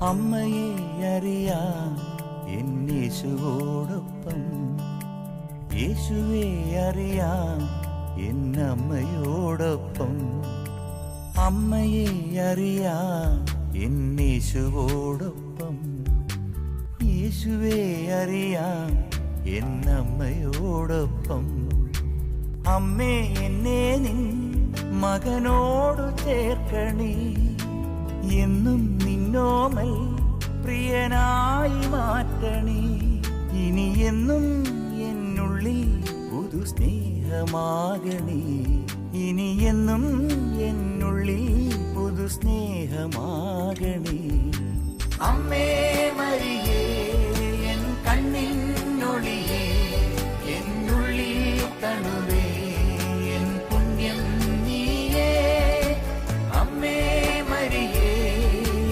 അമ്മയെ അറിയാം എന്നേശുവോടൊപ്പം, യേശുവെ അറിയാം എന്നമ്മയോടൊപ്പം. അമ്മയെ അറിയാം എന്നേശുവോടൊപ്പം, യേശുവെ അറിയാം എന്നമ്മയോടൊപ്പം. അമ്മേ, എന്നെ നിൻ മകനോടു ചേർക്കണേ, എന്നും നിന്നോമൽ പ്രിയനായി മാറ്റണേ. ഇനി എന്നും എന്നുള്ളിൽ പുതു സ്നേഹമാകണേ, ഇനി എന്നും എന്നുള്ളിൽ പുതു സ്നേഹമാകണേ. അമ്മേ മരിയേ, എൻ കണ്ണിനൊളിയേ, എന്നുള്ളിൽ തണുവേ, എൻ പുണ്യം നീയേ. അമ്മേ മരിയേ,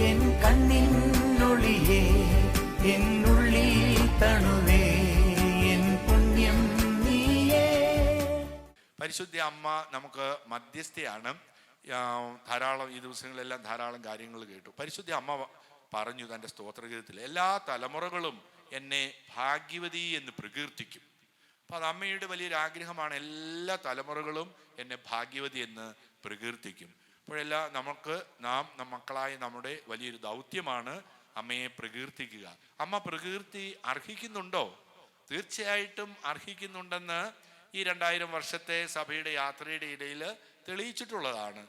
എൻ കണ്ണിനൊളിയേ, എന്നുള്ളിൽ തണുവേ, എൻ പുണ്യം നീയേ. പരിശുദ്ധ അമ്മ നമുക്ക് മധ്യസ്ഥയാണ്. ധാരാളം ഈ ദിവസങ്ങളിലെല്ലാം ധാരാളം കാര്യങ്ങൾ കേട്ടു. പരിശുദ്ധ അമ്മ പറഞ്ഞു തൻ്റെ സ്തോത്രഗീതത്തിൽ, എല്ലാ തലമുറകളും എന്നെ ഭാഗ്യവതി എന്ന് പ്രകീർത്തിക്കും. അപ്പോൾ അത് അമ്മയുടെ വലിയൊരു ആഗ്രഹമാണ്, എല്ലാ തലമുറകളും എന്നെ ഭാഗ്യവതി എന്ന് പ്രകീർത്തിക്കും. അപ്പോഴെല്ലാം നാം മക്കളായ നമ്മുടെ വലിയൊരു ദൗത്യമാണ് അമ്മയെ പ്രകീർത്തിക്കുക. അമ്മ പ്രകീർത്തി അർഹിക്കുന്നുണ്ടോ? തീർച്ചയായിട്ടും അർഹിക്കുന്നുണ്ടെന്ന് ഈ 2000 വർഷത്തെ സഭയുടെ യാത്രയുടെ ഇടയിൽ തെളിയിച്ചിട്ടുള്ളതാണ്.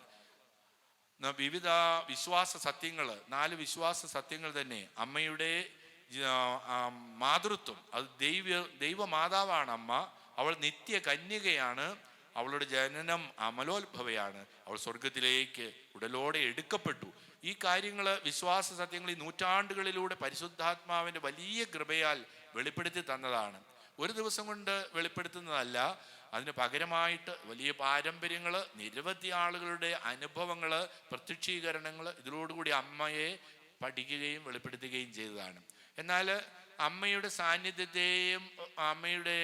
വിവിധ വിശ്വാസ സത്യങ്ങൾ, 4 വിശ്വാസ സത്യങ്ങൾ തന്നെ അമ്മയുടെ മാതൃത്വം, അത് ദൈവമാതാവാണ് അമ്മ. അവൾ നിത്യ കന്യകയാണ്. അവളുടെ ജനനം അമലോത്ഭവയാണ്. അവൾ സ്വർഗത്തിലേക്ക് ഉടലോടെ എടുക്കപ്പെട്ടു. ഈ കാര്യങ്ങൾ, വിശ്വാസ സത്യങ്ങൾ ഈ നൂറ്റാണ്ടുകളിലൂടെ പരിശുദ്ധാത്മാവിൻ്റെ വലിയ കൃപയാൽ വെളിപ്പെടുത്തി തന്നതാണ്. ഒരു ദിവസം കൊണ്ട് വെളിപ്പെടുത്തുന്നതല്ല. അതിന് പകരമായിട്ട് വലിയ പാരമ്പര്യങ്ങൾ, നിരവധി ആളുകളുടെ അനുഭവങ്ങൾ, പ്രത്യക്ഷീകരണങ്ങൾ ഇതിലോടുകൂടി അമ്മയെ പഠിക്കുകയും വെളിപ്പെടുത്തുകയും ചെയ്തതാണ്. എന്നാൽ അമ്മയുടെ സാന്നിധ്യത്തെയും അമ്മയുടെ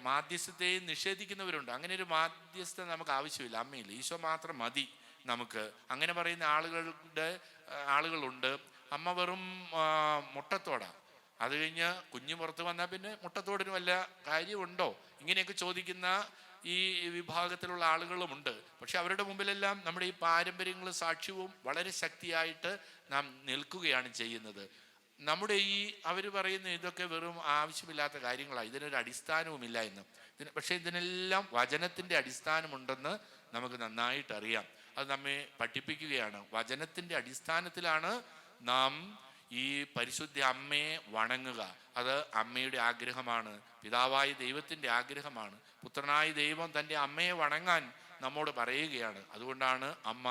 മാധ്യസ്ഥത്തെയും നിഷേധിക്കുന്നവരുണ്ട്. അങ്ങനെ ഒരു മാധ്യസ്ഥ നമുക്ക് ആവശ്യമില്ല, അമ്മയില്ല, ഈശോ മാത്രം മതി നമുക്ക്. അങ്ങനെ പറയുന്ന ആളുകളുണ്ട്. അമ്മ വെറും മുട്ടത്തോടാ, അത് കഴിഞ്ഞ് കുഞ്ഞ് പുറത്ത് വന്നാൽ പിന്നെ മുട്ടത്തോടിന് വല്ല കാര്യമുണ്ടോ, ഇങ്ങനെയൊക്കെ ചോദിക്കുന്ന ഈ വിഭാഗത്തിലുള്ള ആളുകളുമുണ്ട്. പക്ഷെ അവരുടെ മുമ്പിലെല്ലാം നമ്മുടെ ഈ പാരമ്പര്യങ്ങളും സാക്ഷ്യവും വളരെ ശക്തിയായിട്ട് നാം നിൽക്കുകയാണ് ചെയ്യുന്നത്. നമ്മുടെ അവർ പറയുന്ന ഇതൊക്കെ വെറും ആവശ്യമില്ലാത്ത കാര്യങ്ങളാണ്, ഇതിനൊരു അടിസ്ഥാനവുമില്ല എന്ന്. പക്ഷേ ഇതിനെല്ലാം വചനത്തിൻ്റെ അടിസ്ഥാനമുണ്ടെന്ന് നമുക്ക് നന്നായിട്ട് അറിയാം. അത് നമ്മെ പഠിപ്പിക്കുകയാണ്. വചനത്തിൻ്റെ അടിസ്ഥാനത്തിലാണ് നാം ഈ പരിശുദ്ധ അമ്മയെ വണങ്ങുക. അത് അമ്മയുടെ ആഗ്രഹമാണ്, പിതാവായ ദൈവത്തിൻ്റെ ആഗ്രഹമാണ്. പുത്രനായ ദൈവം തൻ്റെ അമ്മയെ വണങ്ങാൻ നമ്മോട് പറയുകയാണ്. അതുകൊണ്ടാണ് അമ്മ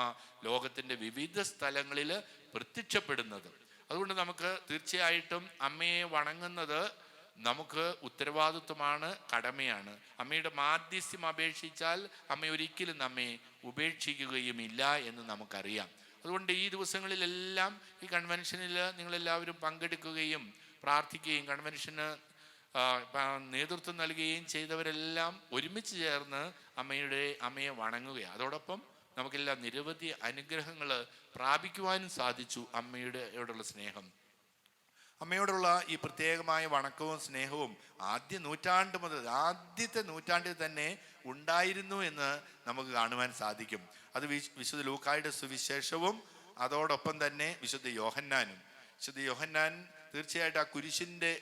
ലോകത്തിൻ്റെ വിവിധ സ്ഥലങ്ങളിൽ പ്രത്യക്ഷപ്പെടുന്നത്. അതുകൊണ്ട് നമുക്ക് തീർച്ചയായിട്ടും അമ്മയെ വണങ്ങുന്നത് നമുക്ക് ഉത്തരവാദിത്വമാണ്, കടമയാണ്. അമ്മയുടെ മാധ്യസ്ഥ്യം അപേക്ഷിച്ചാൽ അമ്മ ഒരിക്കലും നമ്മെ ഉപേക്ഷിക്കുകയുമില്ല എന്ന് നമുക്കറിയാം. അതുകൊണ്ട് ഈ ദിവസങ്ങളിലെല്ലാം ഈ കൺവെൻഷനിൽ നിങ്ങളെല്ലാവരും പങ്കെടുക്കുകയും പ്രാർത്ഥിക്കുകയും കൺവെൻഷന് നേതൃത്വം നൽകുകയും ചെയ്തവരെല്ലാം ഒരുമിച്ച് ചേർന്ന് അമ്മയെ വണങ്ങുകയാണ്. അതോടൊപ്പം നമുക്കെല്ലാം നിരവധി അനുഗ്രഹങ്ങൾ പ്രാപിക്കുവാനും സാധിച്ചു. അമ്മയോടുള്ള സ്നേഹം, അമ്മയോടുള്ള ഈ പ്രത്യേകമായ വണക്കവും സ്നേഹവും ആദ്യത്തെ നൂറ്റാണ്ടിൽ തന്നെ ഉണ്ടായിരുന്നു എന്ന് നമുക്ക് കാണുവാൻ സാധിക്കും. അത് വിശുദ്ധ ലൂക്കായുടെ സുവിശേഷവും അതോടൊപ്പം തന്നെ വിശുദ്ധ യോഹന്നാൻ തീർച്ചയായിട്ടും ആ കുരിശിൻ്റെ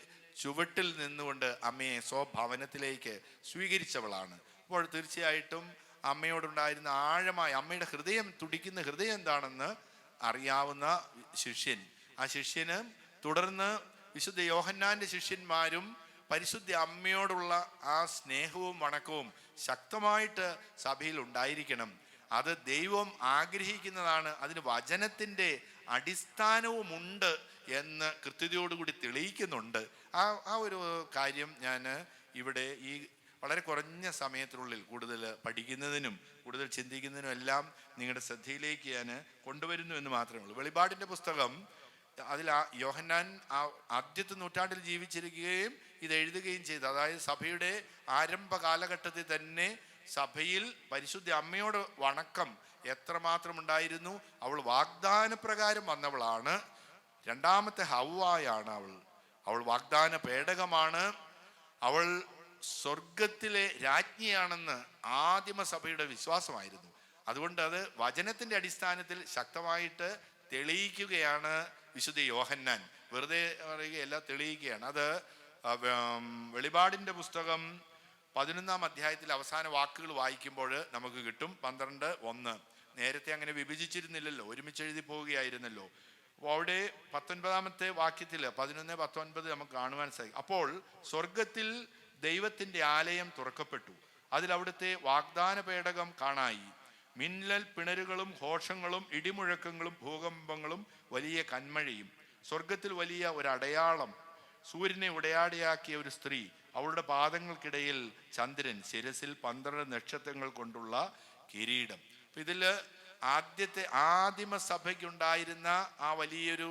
ചുവട്ടിൽ നിന്നുകൊണ്ട് അമ്മയെ സ്വഭവനത്തിലേക്ക് സ്വീകരിച്ചവളാണ്. അപ്പോൾ തീർച്ചയായിട്ടും അമ്മയോടുണ്ടായിരുന്ന ആഴമായ അമ്മയുടെ തുടിക്കുന്ന ഹൃദയം എന്താണെന്ന് അറിയാവുന്ന ശിഷ്യൻ, ആ ശിഷ്യന് തുടർന്ന് വിശുദ്ധ യോഹന്നാൻ്റെ ശിഷ്യന്മാരും പരിശുദ്ധ അമ്മയോടുള്ള ആ സ്നേഹവും വണക്കവും ശക്തമായിട്ട് സഭയിൽ ഉണ്ടായിരിക്കണം. അത് ദൈവം ആഗ്രഹിക്കുന്നതാണ്. അതിന് വചനത്തിൻ്റെ അടിസ്ഥാനവുമുണ്ട് എന്ന് കൃത്യതയോടുകൂടി തെളിയിക്കുന്നുണ്ട്. ആ ഒരു കാര്യം ഞാൻ ഇവിടെ ഈ വളരെ കുറഞ്ഞ സമയത്തിനുള്ളിൽ കൂടുതൽ പഠിക്കുന്നതിനും കൂടുതൽ ചിന്തിക്കുന്നതിനും എല്ലാം നിങ്ങളുടെ ശ്രദ്ധയിലേക്ക് ഞാൻ കൊണ്ടുവരുന്നു എന്ന് മാത്രമേ ഉള്ളൂ. വെളിപാടിൻ്റെ പുസ്തകം, അതിൽ യോഹന്നാൻ ആദ്യത്തെ നൂറ്റാണ്ടിൽ ജീവിച്ചിരിക്കുകയും ഇത് എഴുതുകയും ചെയ്തു. അതായത് സഭയുടെ ആരംഭ കാലഘട്ടത്തിൽ തന്നെ സഭയിൽ പരിശുദ്ധ അമ്മയോട് വണക്കം എത്രമാത്രം ഉണ്ടായിരുന്നു. അവൾ വാഗ്ദാനപ്രകാരം വന്നവളാണ്. രണ്ടാമത്തെ ഹവ്വായാണ് അവൾ വാഗ്ദാന പേടകമാണ്. അവൾ സ്വർഗത്തിലെ രാജ്ഞിയാണെന്ന് ആദിമസഭയുടെ വിശ്വാസമായിരുന്നു. അതുകൊണ്ട് അത് വചനത്തിന്റെ അടിസ്ഥാനത്തിൽ ശക്തമായിട്ട് തെളിയിക്കുകയാണ് വിശുദ്ധ യോഹന്നാൻ. വെറുതെ പറയുകയല്ല, തെളിയിക്കുകയാണ്. അത് വെളിപാടിന്റെ പുസ്തകം 11-ാം അധ്യായത്തിൽ അവസാന വാക്കുകൾ വായിക്കുമ്പോൾ നമുക്ക് കിട്ടും. 12:1. നേരത്തെ അങ്ങനെ വിഭജിച്ചിരുന്നില്ലല്ലോ, ഒരുമിച്ച് എഴുതി പോവുകയായിരുന്നല്ലോ. അപ്പോൾ അവിടെ 19-ാമത്തെ വാക്യത്തിൽ 11:19 നമുക്ക് കാണുവാൻ സാധിക്കും. അപ്പോൾ സ്വർഗത്തിൽ ദൈവത്തിന്റെ ആലയം തുറക്കപ്പെട്ടു. അതിൽ അവിടുത്തെ വാഗ്ദാന പേടകം കാണായി. മിന്നൽ പിണരുകളും ഘോഷങ്ങളും ഇടിമുഴക്കങ്ങളും ഭൂകമ്പങ്ങളും വലിയ കന്മഴയും. സ്വർഗത്തിൽ വലിയ ഒരു അടയാളം, സൂര്യനെ ഉടയാടയാക്കിയ ഒരു സ്ത്രീ, അവളുടെ പാദങ്ങൾക്കിടയിൽ ചന്ദ്രൻ, ശിരസിൽ 12 നക്ഷത്രങ്ങൾ കൊണ്ടുള്ള കിരീടം. അപ്പൊ ഇതില് ആദിമസഭയ്ക്കുണ്ടായിരുന്ന ആ വലിയൊരു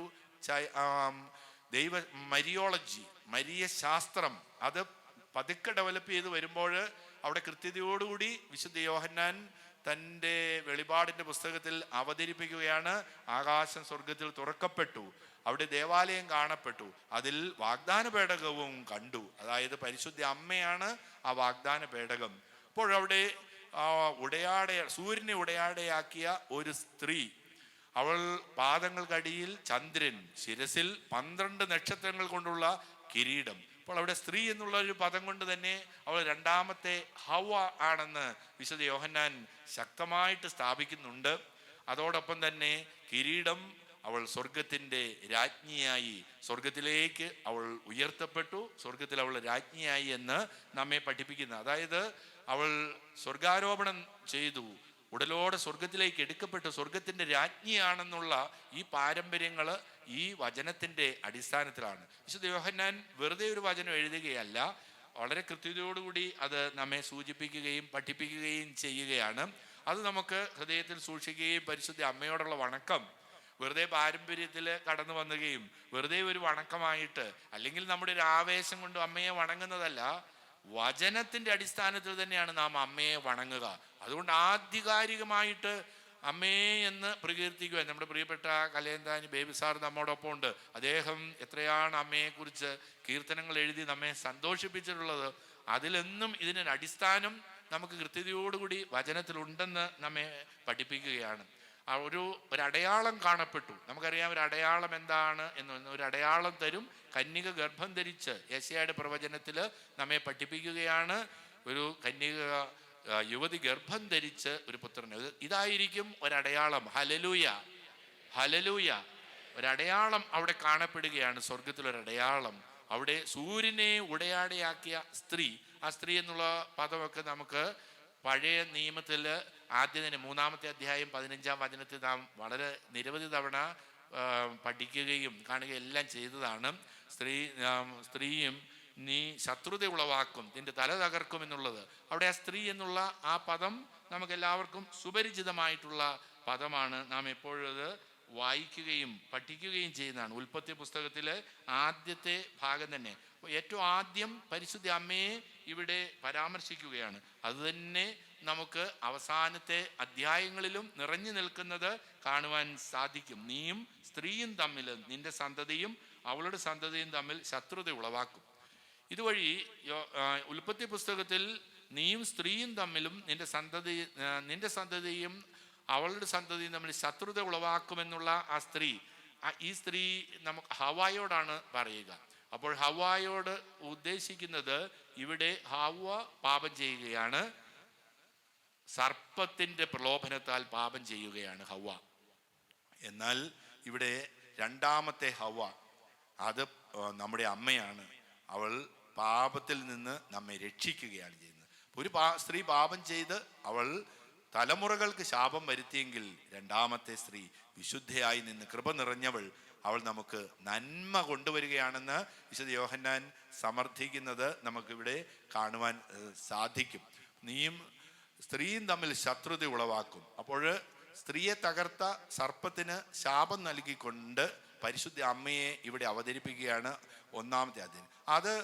ദൈവ മരിയോളജി, മരിയ ശാസ്ത്രം, അത് പതുക്കെ ഡെവലപ്പ് ചെയ്ത് വരുമ്പോൾ അവിടെ കൃത്യതയോടുകൂടി വിശുദ്ധ യോഹന്നാൻ തൻ്റെ വെളിപാടിന്റെ പുസ്തകത്തിൽ അവതരിപ്പിക്കുകയാണ്. ആകാശം സ്വർഗത്തിൽ തുറക്കപ്പെട്ടു, അവിടെ ദേവാലയം കാണപ്പെട്ടു, അതിൽ വാഗ്ദാന പേടകവും കണ്ടു. അതായത് പരിശുദ്ധ അമ്മയാണ് ആ വാഗ്ദാന പേടകം. അപ്പോൾ അവിടെ സൂര്യനെ ഉടയാടയാക്കിയ ഒരു സ്ത്രീ, അവൾ പാദങ്ങൾക്കടിയിൽ ചന്ദ്രൻ, ശിരസിൽ 12 നക്ഷത്രങ്ങൾ കൊണ്ടുള്ള കിരീടം. അപ്പോൾ അവിടെ സ്ത്രീ എന്നുള്ള ഒരു പദം കൊണ്ട് തന്നെ അവൾ രണ്ടാമത്തെ ഹവ്വ ആണെന്ന് വിശുദ്ധ യോഹന്നാൻ ശക്തമായിട്ട് സ്ഥാപിക്കുന്നുണ്ട്. അതോടൊപ്പം തന്നെ കിരീടം, അവൾ സ്വർഗത്തിൻ്റെ രാജ്ഞിയായി, സ്വർഗത്തിലേക്ക് അവൾ ഉയർത്തപ്പെട്ടു, സ്വർഗത്തിൽ അവൾ രാജ്ഞിയായി എന്ന് നമ്മെ പഠിപ്പിക്കുന്ന, അതായത് അവൾ സ്വർഗാരോപണം ചെയ്തു, ഉടലോടെ സ്വർഗത്തിലേക്ക് എടുക്കപ്പെട്ടു, സ്വർഗത്തിൻ്റെ രാജ്ഞിയാണെന്നുള്ള ഈ പാരമ്പര്യങ്ങൾ ഈ വചനത്തിൻ്റെ അടിസ്ഥാനത്തിലാണ്. വിശുദ്ധ യോഹന്നാൻ വെറുതെ ഒരു വചനം എഴുതുകയല്ല, വളരെ കൃത്യതയോടുകൂടി അത് നമ്മെ സൂചിപ്പിക്കുകയും പഠിപ്പിക്കുകയും ചെയ്യുകയാണ്. അത് നമുക്ക് ഹൃദയത്തിൽ സൂക്ഷിക്കുകയും പരിശുദ്ധ അമ്മയോടുള്ള വണക്കം വെറുതെ പാരമ്പര്യത്തിൽ കടന്നു വന്നുകയും വെറുതെ ഒരു വണക്കമായിട്ട്, അല്ലെങ്കിൽ നമ്മുടെ ഒരു ആവേശം കൊണ്ട് അമ്മയെ വണങ്ങുന്നതല്ല, വചനത്തിന്റെ അടിസ്ഥാനത്തിൽ തന്നെയാണ് നാം അമ്മയെ വണങ്ങുക. അതുകൊണ്ട് ആധികാരികമായിട്ട് അമ്മേ എന്ന് പ്രകീർത്തിക്കുവാൻ നമ്മുടെ പ്രിയപ്പെട്ട കലയന്താനി ബേബി സാർ നമ്മോടൊപ്പം ഉണ്ട്. അദ്ദേഹം എത്രയാണ് അമ്മയെക്കുറിച്ച് കീർത്തനങ്ങൾ എഴുതി നമ്മെ സന്തോഷിപ്പിച്ചിട്ടുള്ളത്. അതിലെന്നും ഇതിനൊരു അടിസ്ഥാനം നമുക്ക് കൃത്യതയോടുകൂടി വചനത്തിലുണ്ടെന്ന് നമ്മെ പഠിപ്പിക്കുകയാണ്. ഒരു അടയാളം കാണപ്പെട്ടു. നമുക്കറിയാം ഒരു അടയാളം എന്താണ് എന്ന്. ഒരു അടയാളം തരും, കന്യക ഗർഭം ധരിച്ച് യെശയ്യായുടെ പ്രവചനത്തിൽ നമ്മെ പഠിപ്പിക്കുകയാണ്. ഒരു കന്യക യുവതി ഗർഭം ധരിച്ച് ഒരു പുത്രന്, ഇതായിരിക്കും ഒരടയാളം. Hallelujah, hallelujah. ഒരടയാളം അവിടെ കാണപ്പെടുകയാണ്, സ്വർഗത്തിലൊരടയാളം. അവിടെ സൂര്യനെ ഉടയാടയാക്കിയ സ്ത്രീ, ആ സ്ത്രീ എന്നുള്ള പദമൊക്കെ നമുക്ക് പഴയ നിയമത്തിൽ ആദ്യം 3-ാമത്തെ അധ്യായം 15-ാം വചനത്തിൽ നാം വളരെ നിരവധി തവണ പഠിക്കുകയും കാണുകയും എല്ലാം ചെയ്തതാണ്. സ്ത്രീയും നീ ശത്രുത ഉളവാക്കും, നിന്റെ തല തകർക്കും എന്നുള്ളത്. അവിടെ ആ സ്ത്രീ എന്നുള്ള ആ പദം നമുക്കെല്ലാവർക്കും സുപരിചിതമായിട്ടുള്ള പദമാണ്. നാം എപ്പോഴും അത് വായിക്കുകയും പഠിക്കുകയും ചെയ്യുന്നതാണ്. ഉൽപ്പത്തി പുസ്തകത്തിലെ ആദ്യത്തെ ഭാഗം തന്നെ ഏറ്റവും ആദ്യം പരിശുദ്ധ അമ്മയെ ഇവിടെ പരാമർശിക്കുകയാണ്. അതുതന്നെ നമുക്ക് അവസാനത്തെ അധ്യായങ്ങളിലും നിറഞ്ഞു നിൽക്കുന്നത് കാണുവാൻ സാധിക്കും. നീയും സ്ത്രീയും തമ്മിൽ, നിന്റെ സന്തതിയും അവളുടെ സന്തതിയും തമ്മിൽ ശത്രുത ഉളവാക്കും. ഇതുവഴി ഉൽപ്പത്തി പുസ്തകത്തിൽ നീയും സ്ത്രീയും തമ്മിലും നിന്റെ സന്തതിയും അവളുടെ സന്തതിയും തമ്മിൽ ശത്രുത ഉളവാക്കുമെന്നുള്ള ഈ സ്ത്രീ നമുക്ക് ഹവ്വായോടാണ് പറയുക. അപ്പോൾ ഹവ്വായോട് ഉദ്ദേശിക്കുന്നത്, ഇവിടെ ഹവ്വ പാപം ചെയ്യുകയാണ്, സർപ്പത്തിന്റെ പ്രലോഭനത്താൽ പാപം ചെയ്യുകയാണ് ഹവ്വ. എന്നാൽ ഇവിടെ രണ്ടാമത്തെ ഹവ്വ, അത് നമ്മുടെ അമ്മയാണ്. അവൾ പാപത്തിൽ നിന്ന് നമ്മെ രക്ഷിക്കുകയാണ് ചെയ്യുന്നത്. ഒരു സ്ത്രീ പാപം ചെയ്ത് അവൾ തലമുറകൾക്ക് ശാപം വരുത്തിയെങ്കിൽ രണ്ടാമത്തെ സ്ത്രീ വിശുദ്ധയായി നിന്ന് കൃപ നിറഞ്ഞവൾ, അവൾ നമുക്ക് നന്മ കൊണ്ടുവരികയാണെന്ന് വിശുദ്ധ യോഹന്നാൻ സമർത്ഥിക്കുന്നത് നമുക്കിവിടെ കാണുവാൻ സാധിക്കും. നീയും സ്ത്രീയും തമ്മിൽ ശത്രുത ഉളവാക്കും. അപ്പോൾ സ്ത്രീയെ തകർത്ത സർപ്പത്തിന് ശാപം നൽകിക്കൊണ്ട് പരിശുദ്ധ അമ്മയെ ഇവിടെ അവതരിപ്പിക്കുകയാണ് 1-ാമത്തെ അധ്യായം. അത്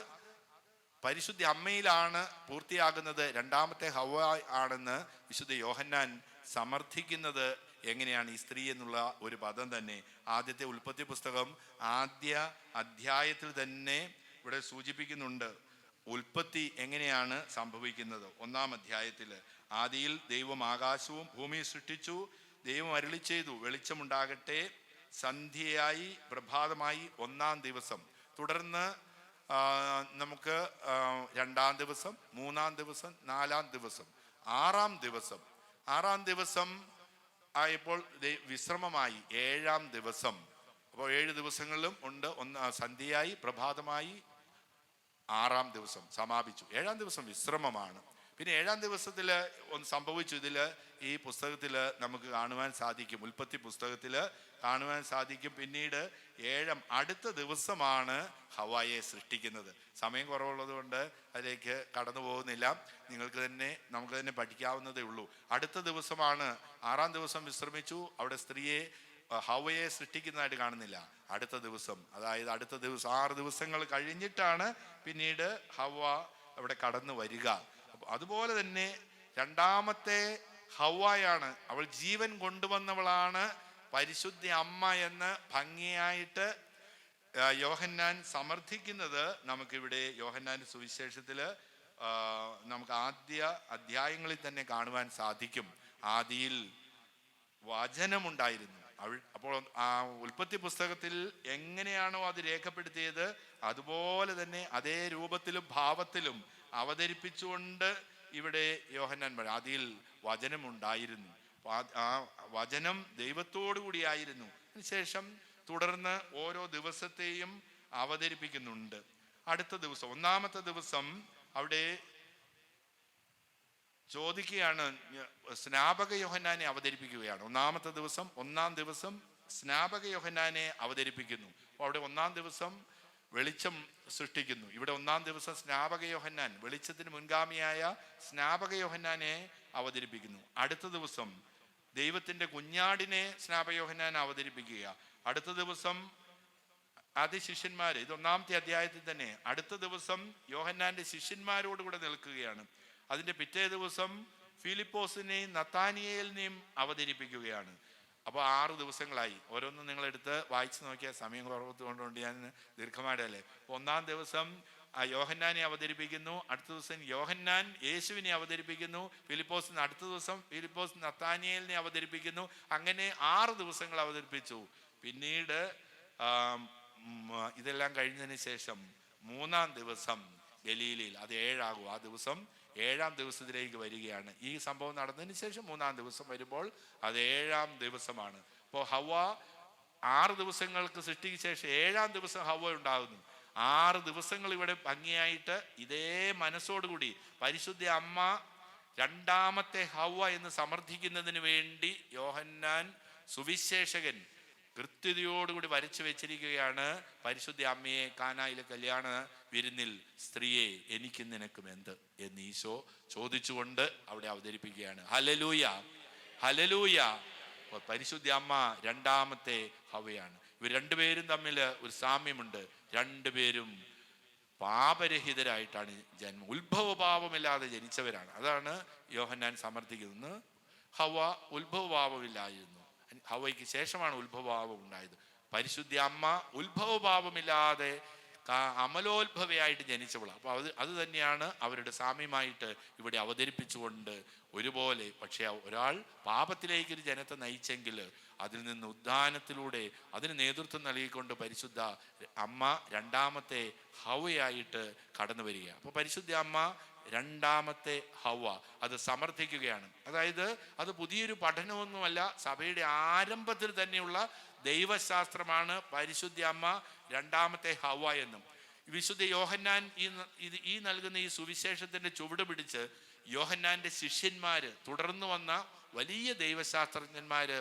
പരിശുദ്ധ അമ്മയിലാണ് പൂർത്തിയാകുന്നത്. രണ്ടാമത്തെ ഹവ്വ ആണെന്ന് വിശുദ്ധ യോഹന്നാൻ സമർത്ഥിക്കുന്നത് എങ്ങനെയാണ് ഈ സ്ത്രീ എന്നുള്ള ഒരു പദം തന്നെ ആദ്യത്തെ ഉൽപ്പത്തി പുസ്തകം ആദ്യ അധ്യായത്തിൽ തന്നെ ഇവിടെ സൂചിപ്പിക്കുന്നുണ്ട്. ഉൽപ്പത്തി എങ്ങനെയാണ് സംഭവിക്കുന്നത്? 1-ാം അധ്യായത്തിൽ ആദിയിൽ ദൈവം ആകാശവും ഭൂമിയും സൃഷ്ടിച്ചു. ദൈവം അരുളി ചെയ്തു, വെളിച്ചമുണ്ടാകട്ടെ. സന്ധ്യയായി, പ്രഭാതമായി 1-ാം ദിവസം. തുടർന്ന് നമുക്ക് 2-ാം ദിവസം, 3-ാം ദിവസം, 4-ാം ദിവസം, 6-ാം ദിവസം ആയപ്പോൾ വിശ്രമമായി 7-ാം ദിവസം. അപ്പോൾ 7 ദിവസങ്ങളിലും ഉണ്ട്. സന്ധ്യയായി, പ്രഭാതമായി, 6-ാം ദിവസം സമാപിച്ചു. 7-ാം ദിവസം വിശ്രമമാണ്. പിന്നെ 7-ാം ദിവസത്തിൽ ഒന്ന് സംഭവിച്ചു. ഇതിൽ ഈ പുസ്തകത്തിൽ നമുക്ക് കാണുവാൻ സാധിക്കും, ഉൽപ്പത്തി പുസ്തകത്തിൽ കാണുവാൻ സാധിക്കും. പിന്നീട് അടുത്ത ദിവസമാണ് ഹവ്വായെ സൃഷ്ടിക്കുന്നത്. സമയം കുറവുള്ളത് കൊണ്ട് അതിലേക്ക് കടന്നു പോകുന്നില്ല. നമുക്ക് തന്നെ പഠിക്കാവുന്നതേ ഉള്ളൂ. അടുത്ത ദിവസമാണ്, 6-ാം ദിവസം വിശ്രമിച്ചു. അവിടെ സ്ത്രീയെ ഹവ്വയെ സൃഷ്ടിക്കുന്നതായിട്ട് കാണുന്നില്ല. അടുത്ത ദിവസം, അതായത് അടുത്ത ദിവസം 6 ദിവസങ്ങൾ കഴിഞ്ഞിട്ടാണ് പിന്നീട് ഹവ്വ അവിടെ കടന്നു വരിക. അതുപോലെ തന്നെ 2-ാമത്തെ ഹവ്വായാണ്, അവൾ ജീവൻ കൊണ്ടുവന്നവളാണ്, പരിശുദ്ധ അമ്മ എന്ന് ഭംഗിയായിട്ട് യോഹന്നാൻ സമർത്ഥിക്കുന്നത് നമുക്കിവിടെ യോഹന്നാന്റെ സുവിശേഷത്തിൽ നമുക്ക് ആദ്യ അധ്യായങ്ങളിൽ തന്നെ കാണുവാൻ സാധിക്കും. ആദിയിൽ വചനമുണ്ടായിരുന്നു. അപ്പോൾ ആ ഉൽപ്പത്തി പുസ്തകത്തിൽ എങ്ങനെയാണോ അത് രേഖപ്പെടുത്തിയത് അതുപോലെ തന്നെ അതേ രൂപത്തിലും ഭാവത്തിലും അവതരിപ്പിച്ചുകൊണ്ട് ഇവിടെ യോഹന്നാൻ പറയും, ആദിയിൽ വചനമുണ്ടായിരുന്നു. ആ വചനം ദൈവത്തോടു കൂടിയായിരുന്നു. അതിനുശേഷം തുടർന്ന് ഓരോ ദിവസത്തെയും അവതരിപ്പിക്കുന്നുണ്ട്. അടുത്ത ദിവസം, 1-ാമത്തെ ദിവസം അവിടെ ചോദിക്കുകയാണ്, സ്നാപക യോഹന്നാനെ അവതരിപ്പിക്കുകയാണ്. 1-ാമത്തെ ദിവസം, 1-ാം ദിവസം സ്നാപക യോഹന്നാനെ അവതരിപ്പിക്കുന്നു. അപ്പോൾ അവിടെ 1-ാം ദിവസം വെളിച്ചം സൃഷ്ടിക്കുന്നു. ഇവിടെ 1-ാം ദിവസം സ്നാപക യോഹന്നാൻ, വെളിച്ചത്തിന് മുൻഗാമിയായ സ്നാപക യോഹന്നാനെ അവതരിപ്പിക്കുന്നു. അടുത്ത ദിവസം ദൈവത്തിന്റെ കുഞ്ഞാടിനെ സ്നാപക യോഹന്നാൻ അവതരിപ്പിക്കുക. അടുത്ത ദിവസം ശിഷ്യന്മാര്, ഇത് 1-ാമത്തെ അധ്യായത്തിൽ തന്നെ, അടുത്ത ദിവസം യോഹന്നാന്റെ ശിഷ്യന്മാരോടുകൂടെ നിൽക്കുകയാണ്. അതിന്റെ പിറ്റേ ദിവസം ഫിലിപ്പോസിനെയും നത്താനിയേലിനെയും അവതരിപ്പിക്കുകയാണ്. അപ്പോൾ 6 ദിവസങ്ങളായി. ഓരോന്നും നിങ്ങളെടുത്ത് വായിച്ചു നോക്കിയാൽ സമയം കുറവുകൊണ്ട് ഞാൻ ദീർഘമായിട്ടല്ലേ. 1-ാം ദിവസം യോഹന്നാനെ അവതരിപ്പിക്കുന്നു. അടുത്ത ദിവസം യോഹന്നാൻ യേശുവിനെ അവതരിപ്പിക്കുന്നു. ഫിലിപ്പോസിന് അടുത്ത ദിവസം ഫിലിപ്പോസ് നത്താനിയേലിനെ അവതരിപ്പിക്കുന്നു. അങ്ങനെ 6 ദിവസങ്ങൾ അവതരിപ്പിച്ചു. പിന്നീട് ഇതെല്ലാം കഴിഞ്ഞതിന് ശേഷം 3-ാം ദിവസം ഗലീലയിൽ, അത് 7 ആ ദിവസം 7-ാം ദിവസത്തിലേക്ക് വരികയാണ്. ഈ സംഭവം നടന്നതിന് ശേഷം 3-ാം ദിവസം വരുമ്പോൾ അത് 7-ാം ദിവസമാണ്. അപ്പോൾ ഹവ്വ 6 ദിവസങ്ങൾക്ക് സൃഷ്ടിക്ക് ശേഷം 7-ാം ദിവസം ഹവ്വ ഉണ്ടാകുന്നു. 6 ദിവസങ്ങൾ ഇവിടെ ഭംഗിയായിട്ട് ഇതേ മനസ്സോടുകൂടി പരിശുദ്ധ അമ്മ 2-ാമത്തെ ഹവ്വ എന്ന് സമർത്ഥിക്കുന്നതിന് വേണ്ടി യോഹന്നാൻ സുവിശേഷകൻ കൃത്യതയോടുകൂടി വരച്ചു വെച്ചിരിക്കുകയാണ്. പരിശുദ്ധ അമ്മയെ കാനായിലെ കല്യാണ വിരുന്നിൽ, സ്ത്രീയെ എനിക്കും നിനക്കും എന്ത് എന്ന് ഈശോ ചോദിച്ചുകൊണ്ട് അവിടെ അവതരിപ്പിക്കുകയാണ്. Hallelujah, hallelujah. പരിശുദ്ധ അമ്മ 2-ാമത്തെ ഹവ്വയാണ്. ഇവർ രണ്ടുപേരും തമ്മിൽ ഒരു സാമ്യമുണ്ട്. രണ്ടുപേരും പാപരഹിതരായിട്ടാണ് ജന്മം, ഉത്ഭവപാപമില്ലാതെ ജനിച്ചവരാണ്. അതാണ് യോഹന്നാൻ സമർത്ഥിക്കുന്നത്. ഹവ്വ ഉത്ഭവപാപമില്ലായിരുന്നു. ഹവ്വയ്ക്ക് ശേഷമാണ് ഉത്ഭവഭാവം ഉണ്ടായത്. പരിശുദ്ധ അമ്മ ഉത്ഭവഭാവമില്ലാതെ അമലോത്ഭവയായിട്ട് ജനിച്ചവളാണ്. അപ്പോൾ അത് തന്നെയാണ് അവരുടെ സാമ്യമായിട്ട് ഇവിടെ അവതരിപ്പിച്ചുകൊണ്ട് ഒരുപോലെ. പക്ഷെ ഒരാൾ പാപത്തിലേക്ക് ഒരു ജനത്തെ നയിച്ചെങ്കിൽ അതിൽ നിന്ന് ഉദ്ധാനത്തിലൂടെ അതിന് നേതൃത്വം നൽകിക്കൊണ്ട് പരിശുദ്ധ അമ്മ 2-ാമത്തെ ഹവ്വയായിട്ട് കടന്നു വരിക. അപ്പോൾ പരിശുദ്ധ അമ്മ 2-ാമത്തെ ഹവ്വ അത് സമർത്ഥിക്കുകയാണ്. അതായത് അത് പുതിയൊരു പഠനമൊന്നുമല്ല, സഭയുടെ ആരംഭത്തിൽ തന്നെയുള്ള ദൈവശാസ്ത്രമാണ് പരിശുദ്ധ അമ്മ 2-ാമത്തെ ഹവ്വ എന്നും. വിശുദ്ധ യോഹന്നാൻ ഈ നൽകുന്ന ഈ സുവിശേഷത്തിന്റെ ചുവട് പിടിച്ച് യോഹന്നാന്റെ ശിഷ്യന്മാര്, തുടർന്ന് വന്ന വലിയ ദൈവശാസ്ത്രജ്ഞന്മാര്,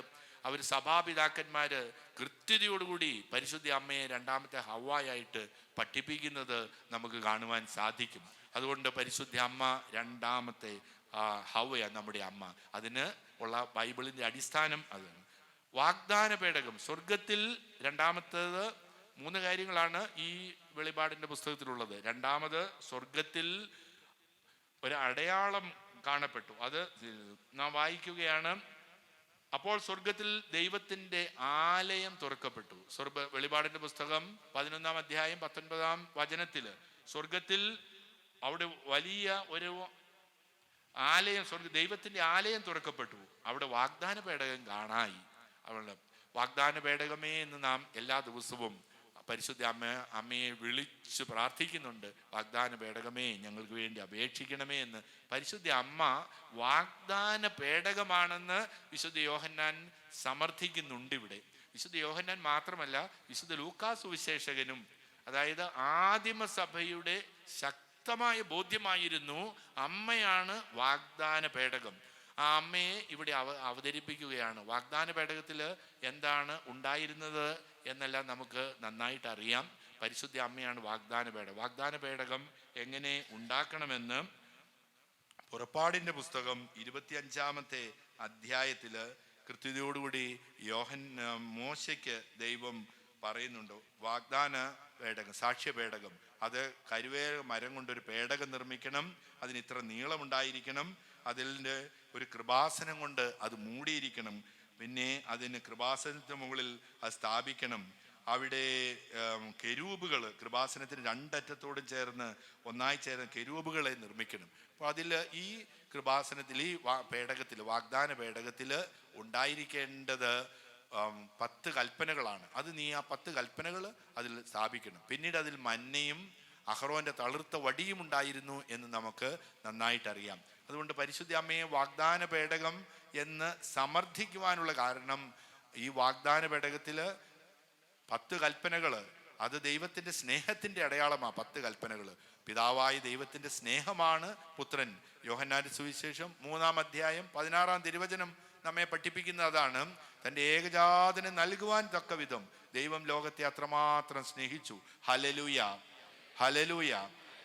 അവർ സഭാപിതാക്കന്മാര് കൃത്യതയോടുകൂടി പരിശുദ്ധ അമ്മയെ 2-ാമത്തെ ഹവ്വയായിട്ട് പഠിപ്പിക്കുന്നത് നമുക്ക് കാണുവാൻ സാധിക്കും. അതുകൊണ്ട് പരിശുദ്ധ അമ്മ 2-ാമത്തെ ഹവ്വയാണ് നമ്മുടെ അമ്മ. അതിന് ഉള്ള ബൈബിളിന്റെ അടിസ്ഥാനം അതാണ്. വാഗ്ദാന പേടകം സ്വർഗത്തിൽ 2-ാമത്തേത് 3 കാര്യങ്ങളാണ് ഈ വെളിപാടിന്റെ പുസ്തകത്തിലുള്ളത്. 2-ാമത് സ്വർഗത്തിൽ ഒരു അടയാളം കാണപ്പെട്ടു. അത് നാം വായിക്കുകയാണ്. അപ്പോൾ സ്വർഗത്തിൽ ദൈവത്തിൻ്റെ ആലയം തുറക്കപ്പെട്ടു. വെളിപാടിൻ്റെ പുസ്തകം 11-ാം അധ്യായം 19-ാം വചനത്തിൽ സ്വർഗത്തിൽ അവിടെ വലിയ ഒരു ആലയം, ദൈവത്തിൻ്റെ ആലയം തുറക്കപ്പെട്ടു. അവിടെ വാഗ്ദാന പേടകം കാണായി. അവളുടെ വാഗ്ദാന പേടകമേ എന്ന് നാം എല്ലാ ദിവസവും പരിശുദ്ധ അമ്മയെ വിളിച്ച് പ്രാർത്ഥിക്കുന്നുണ്ട്. വാഗ്ദാന പേടകമേ ഞങ്ങൾക്ക് വേണ്ടി അപേക്ഷിക്കണമേ എന്ന്. പരിശുദ്ധ അമ്മ വാഗ്ദാന പേടകമാണെന്ന് വിശുദ്ധ യോഹന്നാൻ സമർത്ഥിക്കുന്നുണ്ട് ഇവിടെ. വിശുദ്ധ യോഹന്നാൻ മാത്രമല്ല, വിശുദ്ധ ലൂക്കാ സുവിശേഷകനും, അതായത് ആദിമസഭയുടെ ശക്തമായ ബോധ്യമായിരുന്നു അമ്മയാണ് വാഗ്ദാന പേടകം. ആ അമ്മയെ ഇവിടെ അവതരിപ്പിക്കുകയാണ്. വാഗ്ദാന പേടകത്തിൽ എന്താണ് ഉണ്ടായിരുന്നത് എന്നെല്ലാം നമുക്ക് നന്നായിട്ട് അറിയാം. പരിശുദ്ധ അമ്മയാണ് വാഗ്ദാന പേടകം. വാഗ്ദാന പേടകം എങ്ങനെ ഉണ്ടാക്കണമെന്ന് പുറപ്പാടിൻ്റെ പുസ്തകം 25-ാമത്തെ അധ്യായത്തിൽ കൃത്യതയോടുകൂടി മോശയ്ക്ക് ദൈവം പറയുന്നുണ്ട്. വാഗ്ദാന പേടകം, സാക്ഷ്യപേടകം, അത് കരുവേല മരം കൊണ്ടൊരു പേടകം നിർമ്മിക്കണം. അതിന് ഇത്ര നീളമുണ്ടായിരിക്കണം. അതിൻ്റെ ഒരു കൃപാസനം കൊണ്ട് അത് മൂടിയിരിക്കണം. പിന്നെ അതിന് കൃപാസനത്തിന് മുകളിൽ അത് സ്ഥാപിക്കണം. അവിടെ കെരൂബുകൾ, കൃപാസനത്തിന് രണ്ടറ്റത്തോടും ചേർന്ന് ഒന്നായി ചേർന്ന് കെരൂബുകളെ നിർമ്മിക്കണം. അപ്പോൾ അതിൽ ഈ കൃപാസനത്തിൽ, ഈ പേടകത്തിൽ, വാഗ്ദാന പേടകത്തിൽ ഉണ്ടായിരിക്കേണ്ടത് 10 കൽപ്പനകളാണ്. അത് നീ ആ 10 കൽപ്പനകൾ അതിൽ സ്ഥാപിക്കണം. പിന്നീട് അതിൽ മന്നയും അഹറോന്റെ തളിർത്ത വടിയും ഉണ്ടായിരുന്നു എന്ന് നമുക്ക് നന്നായിട്ടറിയാം. അതുകൊണ്ട് പരിശുദ്ധ അമ്മയെ വാഗ്ദാന പേടകം എന്ന് സമർത്ഥിക്കുവാനുള്ള കാരണം, ഈ വാഗ്ദാന പേടകത്തിൽ 10 കൽപ്പനകൾ, അത് ദൈവത്തിൻ്റെ സ്നേഹത്തിൻ്റെ അടയാളമാണ്. 10 കൽപ്പനകൾ പിതാവായ ദൈവത്തിൻ്റെ സ്നേഹമാണ് പുത്രൻ. യോഹന്നാന്റെ സുവിശേഷം 3-ാം അധ്യായം 16-ാം തിരുവചനം നമ്മെ പഠിപ്പിക്കുന്ന അതാണ്. തൻ്റെ ഏകജാതനെ നൽകുവാൻ തക്ക വിധം ദൈവം ലോകത്തെ അത്രമാത്രം സ്നേഹിച്ചു. Hallelujah, hallelujah.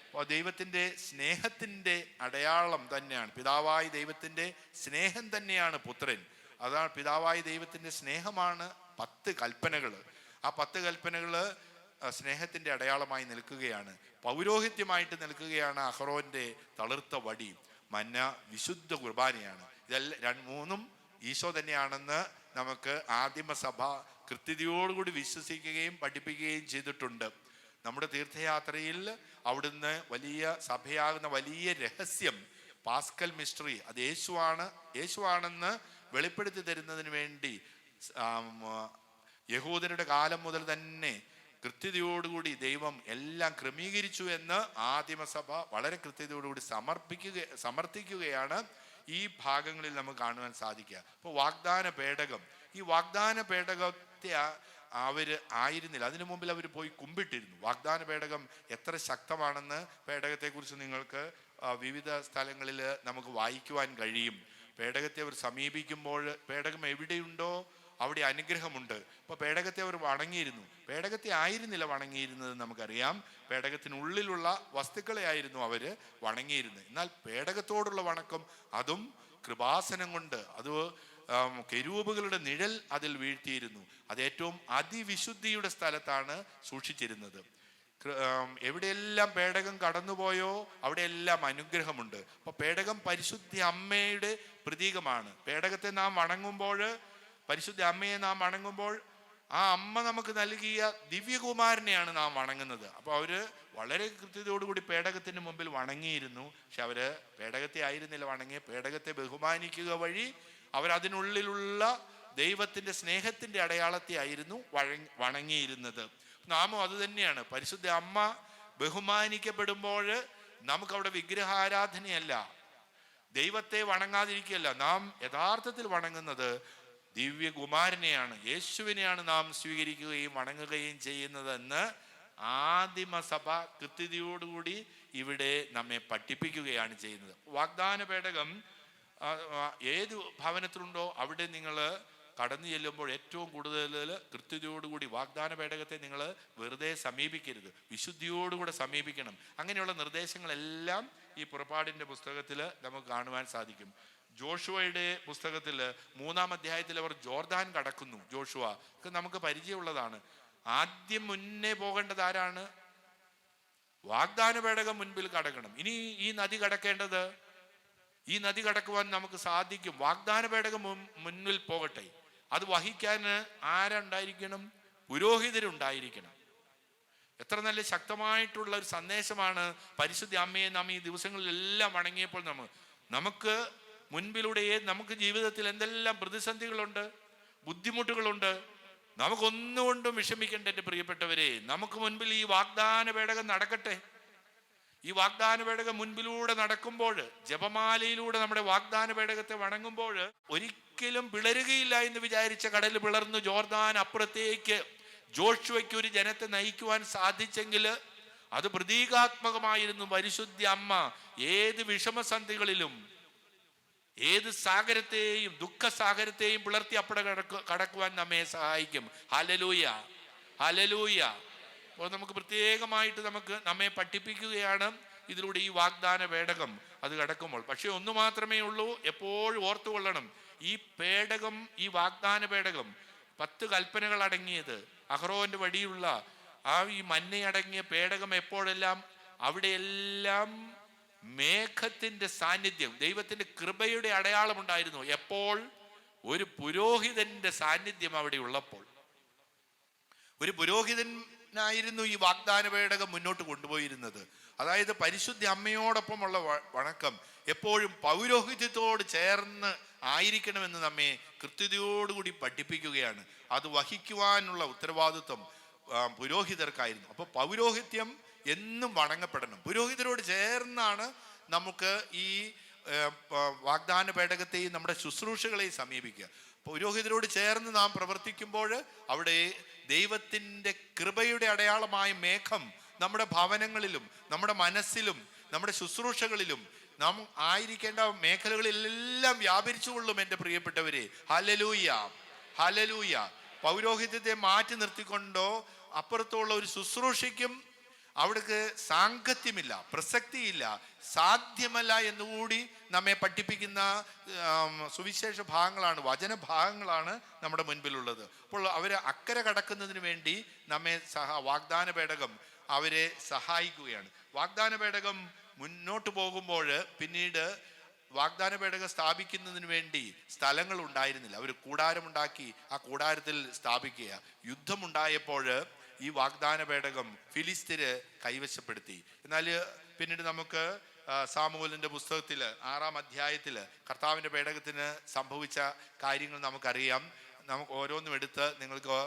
അപ്പോൾ ദൈവത്തിൻ്റെ സ്നേഹത്തിൻ്റെ അടയാളം തന്നെയാണ്, പിതാവായ ദൈവത്തിൻ്റെ സ്നേഹം തന്നെയാണ് പുത്രൻ. അതാണ് പിതാവായ ദൈവത്തിൻ്റെ സ്നേഹമാണ് 10 കൽപ്പനകൾ. ആ 10 കൽപ്പനകൾ സ്നേഹത്തിൻ്റെ അടയാളമായി നിൽക്കുകയാണ്, പൗരോഹിത്യമായിട്ട് നിൽക്കുകയാണ്. അഹറോന്റെ തളിർത്ത വടി, മന്ന വിശുദ്ധ കുർബാനയാണ്. ഇതെല്ലാം 3 ഈശോ തന്നെയാണെന്ന് നമുക്ക് ആദിമസഭ കൃത്യതയോടുകൂടി വിശ്വസിക്കുകയും പഠിപ്പിക്കുകയും ചെയ്തിട്ടുണ്ട്. നമ്മുടെ തീർത്ഥയാത്രയിൽ അവിടുന്ന് വലിയ സഭയാകുന്ന വലിയ രഹസ്യം, പാസ്കൽ മിസ്റ്ററി, അത് യേശുവാണെന്ന് വെളിപ്പെടുത്തി തരുന്നതിന് വേണ്ടി യഹൂദരുടെ കാലം മുതൽ തന്നെ കൃത്യതയോടുകൂടി ദൈവം എല്ലാം ക്രമീകരിച്ചു എന്ന് ആദിമസഭ വളരെ കൃത്യതയോടുകൂടി സമർത്ഥിക്കുകയാണ്. ഈ ഭാഗങ്ങളിൽ നമുക്ക് കാണുവാൻ സാധിക്കുക. അപ്പോൾ വാഗ്ദാന പേടകം, ഈ വാഗ്ദാന പേടകത്തെ അവർ ആയിരുന്നില്ല, അതിനു മുമ്പിൽ അവർ പോയി കുമ്പിട്ടിരുന്നു. വാഗ്ദാന പേടകം എത്ര ശക്തമാണെന്ന് പേടകത്തെക്കുറിച്ച് നിങ്ങൾക്ക് വിവിധ സ്ഥലങ്ങളിൽ നമുക്ക് വായിക്കുവാൻ കഴിയും. പേടകത്തെ അവർ സമീപിക്കുമ്പോൾ പേടകം എവിടെയുണ്ടോ അവിടെ അനുഗ്രഹമുണ്ട്. അപ്പോൾ പേടകത്തെ അവർ വണങ്ങിയിരുന്നു. പേടകത്തെ ആയിരുന്നില്ല വണങ്ങിയിരുന്നത് നമുക്കറിയാം, പേടകത്തിനുള്ളിലുള്ള വസ്തുക്കളെ ആയിരുന്നു അവർ വണങ്ങിയിരുന്നത്. എന്നാൽ പേടകത്തോടുള്ള വണക്കം, അതും കൃപാസനം കൊണ്ട്, അത് കെരൂബുകളുടെ നിഴൽ അതിൽ വീഴ്ത്തിയിരുന്നു. അത് ഏറ്റവും അതിവിശുദ്ധിയുടെ സ്ഥലത്താണ് സൂക്ഷിച്ചിരുന്നത്. എവിടെയെല്ലാം പേടകം കടന്നുപോയോ അവിടെയെല്ലാം അനുഗ്രഹമുണ്ട്. അപ്പോൾ പേടകം പരിശുദ്ധ അമ്മയുടെ പ്രതീകമാണ്. പേടകത്തെ നാം വണങ്ങുമ്പോൾ, പരിശുദ്ധ അമ്മയെ നാം വണങ്ങുമ്പോൾ, ആ അമ്മ നമുക്ക് നൽകിയ ദിവ്യകുമാരനെയാണ് നാം വണങ്ങുന്നത്. അപ്പോൾ അവര് വളരെ കൃത്യതയോടുകൂടി പേടകത്തിന് മുമ്പിൽ വണങ്ങിയിരുന്നു. പക്ഷെ അവര് പേടകത്തെ ആയിരുന്നില്ല വണങ്ങിയ, പേടകത്തെ ബഹുമാനിക്കുക വഴി അവരതിനുള്ളിലുള്ള ദൈവത്തിൻ്റെ സ്നേഹത്തിൻ്റെ അടയാളത്തെ ആയിരുന്നു വണങ്ങിയിരുന്നത്. നാമും അത് തന്നെയാണ്. പരിശുദ്ധ അമ്മ ബഹുമാനിക്കപ്പെടുമ്പോൾ നമുക്കവിടെ വിഗ്രഹാരാധനയല്ല, ദൈവത്തെ വണങ്ങാതിരിക്കുകയല്ല. നാം യഥാർത്ഥത്തിൽ വണങ്ങുന്നത് ദിവ്യകുമാരനെയാണ്, യേശുവിനെയാണ് നാം സ്വീകരിക്കുകയും വണങ്ങുകയും ചെയ്യുന്നതെന്ന് ആദിമസഭ കൃത്യതയോടുകൂടി ഇവിടെ നമ്മെ പഠിപ്പിക്കുകയാണ് ചെയ്യുന്നത്. വാഗ്ദാന പേടകം ഏത് ഭവനത്തിലുണ്ടോ അവിടെ നിങ്ങൾ കടന്നു ചെല്ലുമ്പോൾ ഏറ്റവും കൂടുതൽ കൃത്യതയോടുകൂടി വാഗ്ദാന പേടകത്തെ നിങ്ങൾ വെറുതെ സമീപിക്കരുത്, വിശുദ്ധിയോടുകൂടെ സമീപിക്കണം. അങ്ങനെയുള്ള നിർദ്ദേശങ്ങളെല്ലാം ഈ പുറപ്പാടിൻ്റെ പുസ്തകത്തിൽ നമുക്ക് കാണുവാൻ സാധിക്കും. ജോഷുവയുടെ പുസ്തകത്തിൽ 3-ാം അധ്യായത്തിൽ അവർ ജോർദാൻ കടക്കുന്നു. ജോഷുവ ഒക്കെ നമുക്ക് പരിചയമുള്ളതാണ്. ആദ്യം മുന്നേ പോകേണ്ടത് ആരാണ്? വാഗ്ദാന പേടകം മുൻപിൽ കടക്കണം. ഇനി ഈ നദി കടക്കേണ്ടത് ഈ നദി കടക്കുവാൻ നമുക്ക് സാധിക്കും. വാഗ്ദാന പേടകം മുന്നിൽ പോകട്ടെ. അത് വഹിക്കാൻ ആരുണ്ടായിരിക്കണം? പുരോഹിതരുണ്ടായിരിക്കണം. എത്ര നല്ല ശക്തമായിട്ടുള്ള ഒരു സന്ദേശമാണ് പരിശുദ്ധ അമ്മയെ നാം ഈ ദിവസങ്ങളിലെല്ലാം വണങ്ങിയപ്പോൾ നമുക്ക് മുൻപിലൂടെ നമുക്ക് ജീവിതത്തിൽ എന്തെല്ലാം പ്രതിസന്ധികളുണ്ട്, ബുദ്ധിമുട്ടുകളുണ്ട്. നമുക്കൊന്നുകൊണ്ടും വിഷമിക്കേണ്ട എൻ്റെ പ്രിയപ്പെട്ടവരെ. നമുക്ക് മുൻപിൽ ഈ വാഗ്ദാന പേടകം നടക്കട്ടെ. ഈ വാഗ്ദാന പേടകം മുൻപിലൂടെ നടക്കുമ്പോൾ, ജപമാലയിലൂടെ നമ്മുടെ വാഗ്ദാന പേടകത്തെ വണങ്ങുമ്പോൾ, ഒരിക്കലും പിളരുകയില്ല എന്ന് വിചാരിച്ച കടൽ പിളർന്നു ജോർദാൻ അപ്പുറത്തേക്ക് ജോഷുവയ്ക്ക് ഒരു ജനത്തെ നയിക്കുവാൻ സാധിച്ചെങ്കിൽ അത് പ്രതീകാത്മകമായിരുന്നു. പരിശുദ്ധ അമ്മ ഏത് വിഷമസന്ധികളിലും ഏത് സാഗരത്തെയും ദുഃഖസാഗരത്തെയും പിളർത്തി അപ്പുറം കടക്കുവാൻ നമ്മെ സഹായിക്കും. Hallelujah, hallelujah. അപ്പോൾ നമുക്ക് പ്രത്യേകമായിട്ട് നമ്മെ പഠിപ്പിക്കുകയാണ് ഇതിലൂടെ ഈ വാഗ്ദാന പേടകം അത് കടക്കുമ്പോൾ. പക്ഷെ ഒന്നു മാത്രമേ ഉള്ളൂ, എപ്പോഴും ഓർത്തുകൊള്ളണം. ഈ പേടകം, ഈ വാഗ്ദാന പേടകം 10 കൽപ്പനകൾ അടങ്ങിയത്, അഹ്റോന്റെ വടിയുള്ള ഈ മന്നയടങ്ങിയ പേടകം എപ്പോഴെല്ലാം അവിടെയെല്ലാം മേഘത്തിന്റെ സാന്നിധ്യം, ദൈവത്തിന്റെ കൃപയുടെ അടയാളം ഉണ്ടായിരുന്നു. എപ്പോൾ? ഒരു പുരോഹിതന്റെ സാന്നിധ്യം അവിടെ ഉള്ളപ്പോൾ. ഒരു പുരോഹിതനായിരുന്നു ഈ വാഗ്ദാന പേടകം മുന്നോട്ട് കൊണ്ടുപോയിരുന്നത്. അതായത് പരിശുദ്ധ അമ്മയോടൊപ്പമുള്ള വണക്കം എപ്പോഴും പൗരോഹിത്യത്തോട് ചേർന്ന് ആയിരിക്കണമെന്ന് നമ്മെ കൃത്യതയോടുകൂടി പഠിപ്പിക്കുകയാണ്. അത് വഹിക്കുവാനുള്ള ഉത്തരവാദിത്വം പുരോഹിതർക്കായിരുന്നു. അപ്പോൾ പൗരോഹിത്യം എന്നും വണങ്ങപ്പെടണം. പുരോഹിതരോട് ചേർന്നാണ് നമുക്ക് ഈ വാഗ്ദാന പേടകത്തെയും നമ്മുടെ ശുശ്രൂഷകളെയും സമീപിക്കുക. പുരോഹിതരോട് ചേർന്ന് നാം പ്രവർത്തിക്കുമ്പോൾ അവിടെ ദൈവത്തിൻ്റെ കൃപയുടെ അടയാളമായ മേഘം നമ്മുടെ ഭവനങ്ങളിലും നമ്മുടെ മനസ്സിലും നമ്മുടെ ശുശ്രൂഷകളിലും നാം ആയിരിക്കേണ്ട മേഖലകളിലെല്ലാം വ്യാപരിച്ചു കൊള്ളും എൻ്റെ പ്രിയപ്പെട്ടവരെ. Hallelujah, hallelujah. പൗരോഹിത്യത്തെ മാറ്റി നിർത്തിക്കൊണ്ടോ അപ്പുറത്തുള്ള ഒരു ശുശ്രൂഷയ്ക്കും അവിടേക്ക് സാങ്കത്യമില്ല, പ്രസക്തിയില്ല, സാധ്യമല്ല എന്നുകൂടി നമ്മെ പഠിപ്പിക്കുന്ന സുവിശേഷ ഭാഗങ്ങളാണ്, വചനഭാഗങ്ങളാണ് നമ്മുടെ മുൻപിലുള്ളത്. അപ്പോൾ അവരെ അക്കരെ കടക്കുന്നതിന് വേണ്ടി നമ്മെ വാഗ്ദാന പേടകം അവരെ സഹായിക്കുകയാണ്. വാഗ്ദാന പേടകം മുന്നോട്ട് പോകുമ്പോൾ പിന്നീട് വാഗ്ദാന പേടകം സ്ഥാപിക്കുന്നതിന് വേണ്ടി സ്ഥലങ്ങൾ ഉണ്ടായിരുന്നില്ല. അവർ കൂടാരമുണ്ടാക്കി ആ കൂടാരത്തിൽ സ്ഥാപിക്കുക. യുദ്ധമുണ്ടായപ്പോൾ ഈ വാഗ്ദാന പേടകം ഫിലിസ്ത്യര് കൈവശപ്പെടുത്തി. എന്നാൽ പിന്നീട് നമുക്ക് സാമുവേലിന്റെ പുസ്തകത്തിൽ 6-ാം അധ്യായത്തിൽ കർത്താവിൻ്റെ പേടകത്തിന് സംഭവിച്ച കാര്യങ്ങൾ നമുക്കറിയാം. നമുക്ക് ഓരോന്നും എടുത്ത് നിങ്ങൾക്ക്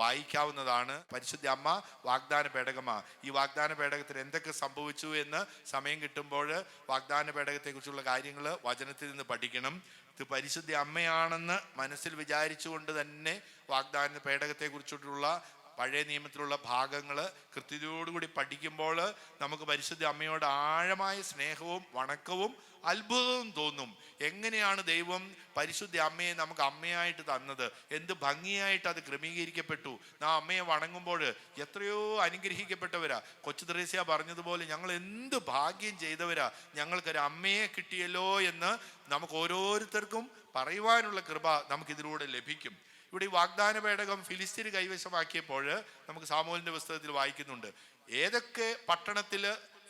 വായിക്കാവുന്നതാണ്. പരിശുദ്ധ അമ്മ വാഗ്ദാന പേടകമാണ്. ഈ വാഗ്ദാന പേടകത്തിന് എന്തൊക്കെ സംഭവിച്ചു എന്ന് സമയം കിട്ടുമ്പോൾ വാഗ്ദാന പേടകത്തെക്കുറിച്ചുള്ള കാര്യങ്ങൾ വചനത്തിൽ നിന്ന് പഠിക്കണം. ഇത് പരിശുദ്ധ അമ്മയാണെന്ന് മനസ്സിൽ വിചാരിച്ചുകൊണ്ട് തന്നെ വാഗ്ദാന പേടകത്തെക്കുറിച്ചിട്ടുള്ള പഴയ നിയമത്തിലുള്ള ഭാഗങ്ങൾ കൃത്യതയോടുകൂടി പഠിക്കുമ്പോൾ നമുക്ക് പരിശുദ്ധ അമ്മയോട് ആഴമായ സ്നേഹവും വണക്കവും അത്ഭുതവും തോന്നും. എങ്ങനെയാണ് ദൈവം പരിശുദ്ധ അമ്മയെ നമുക്ക് അമ്മയായിട്ട് തന്നത്, എന്ത് ഭംഗിയായിട്ട് അത് ക്രമീകരിക്കപ്പെട്ടു. നാം അമ്മയെ വണങ്ങുമ്പോൾ എത്രയോ അനുഗ്രഹിക്കപ്പെട്ടവരാ. കൊച്ചു ത്രേസ്യ പറഞ്ഞതുപോലെ ഞങ്ങൾ എന്ത് ഭാഗ്യം ചെയ്തവരാ, ഞങ്ങൾക്കൊരു അമ്മയെ കിട്ടിയല്ലോ എന്ന് നമുക്ക് ഓരോരുത്തർക്കും പറയുവാനുള്ള കൃപ നമുക്കിതിലൂടെ ലഭിക്കും. ഇവിടെ ഈ വാഗ്ദാന പേടകം ഫിലിസ്ത്യര് കൈവശമാക്കിയപ്പോൾ നമുക്ക് സാമുവേലിന്റെ പുസ്തകത്തിൽ വായിക്കുന്നുണ്ട്, ഏതൊക്കെ പട്ടണത്തിൽ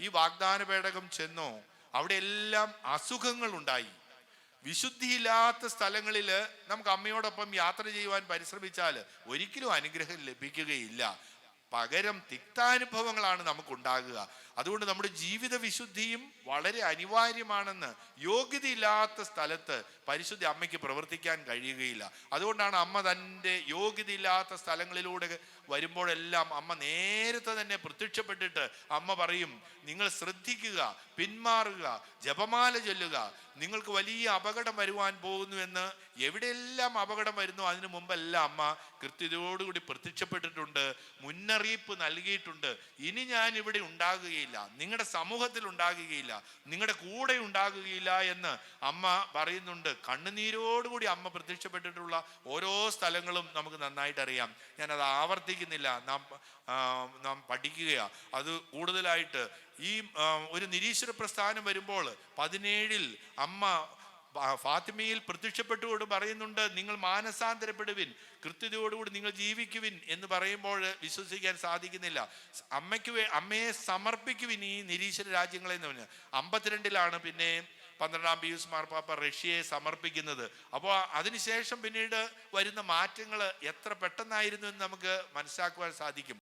ഈ വാഗ്ദാന പേടകം ചെന്നോ അവിടെ എല്ലാം അസുഖങ്ങൾ ഉണ്ടായി. വിശുദ്ധിയില്ലാത്ത സ്ഥലങ്ങളിൽ നമുക്ക് അമ്മയോടൊപ്പം യാത്ര ചെയ്യുവാൻ പരിശ്രമിച്ചാൽ ഒരിക്കലും അനുഗ്രഹം ലഭിക്കുകയില്ല. പകരം തിക്താനുഭവങ്ങളാണ് നമുക്കുണ്ടാകുക. അതുകൊണ്ട് നമ്മുടെ ജീവിത വിശുദ്ധിയും വളരെ അനിവാര്യമാണെന്ന് യോഗ്യതയില്ലാത്ത സ്ഥലത്ത് പരിശുദ്ധ അമ്മയ്ക്ക് പ്രവർത്തിക്കാൻ കഴിയുകയില്ല. അതുകൊണ്ടാണ് അമ്മ തൻ്റെ യോഗ്യതയില്ലാത്ത സ്ഥലങ്ങളിലൂടെ വരുമ്പോഴെല്ലാം അമ്മ നേരത്തെ തന്നെ പ്രത്യക്ഷപ്പെട്ടിട്ട് അമ്മ പറയും, നിങ്ങൾ ശ്രദ്ധിക്കുക, പിന്മാറുക, ജപമാല ചൊല്ലുക, നിങ്ങൾക്ക് വലിയ അപകടം വരുവാൻ പോകുന്നു എന്ന്. എവിടെയെല്ലാം അപകടം വരുന്നു അതിനു മുമ്പെല്ലാം അമ്മ കൃത്യതയോടുകൂടി പ്രത്യക്ഷപ്പെട്ടിട്ടുണ്ട്, മുന്നറിയിപ്പ് നൽകിയിട്ടുണ്ട്. ഇനി ഞാൻ ഇവിടെ ഉണ്ടാകുകയില്ല, നിങ്ങളുടെ സമൂഹത്തിൽ ഉണ്ടാകുകയില്ല, നിങ്ങളുടെ കൂടെ ഉണ്ടാകുകയില്ല എന്ന് അമ്മ പറയുന്നുണ്ട്. കണ്ണുനീരോടുകൂടി അമ്മ പ്രത്യക്ഷപ്പെട്ടിട്ടുള്ള ഓരോ സ്ഥലങ്ങളും നമുക്ക് നന്നായിട്ട് അറിയാം. ഞാനത് ആവർത്തിക്കുന്നില്ല, നാം പഠിക്കുക. അത് കൂടുതലായിട്ട് ഈ ഒരു നിരീശ്വര പ്രസ്ഥാനം വരുമ്പോൾ 17 അമ്മ ഫാത്തിമയിൽ പ്രത്യക്ഷപ്പെട്ടുകൊണ്ട് പറയുന്നുണ്ട്, നിങ്ങൾ മാനസാന്തരപ്പെടുവിൻ, കൃത്യതയോടുകൂടി നിങ്ങൾ ജീവിക്കുവിൻ എന്ന് പറയുമ്പോൾ വിശ്വസിക്കാൻ സാധിക്കുന്നില്ല. അമ്മയെ സമർപ്പിക്കുവിൻ ഈ നിരീശ്വര രാജ്യങ്ങളെന്ന് പറഞ്ഞ് 52 പിന്നെ 12-ാം പീയൂസ് മാർപ്പാപ്പ റഷ്യയെ സമർപ്പിക്കുന്നത്. അപ്പോൾ അതിനുശേഷം പിന്നീട് വരുന്ന മാറ്റങ്ങൾ എത്ര പെട്ടെന്നായിരുന്നു എന്ന് നമുക്ക് മനസ്സിലാക്കുവാൻ സാധിക്കും.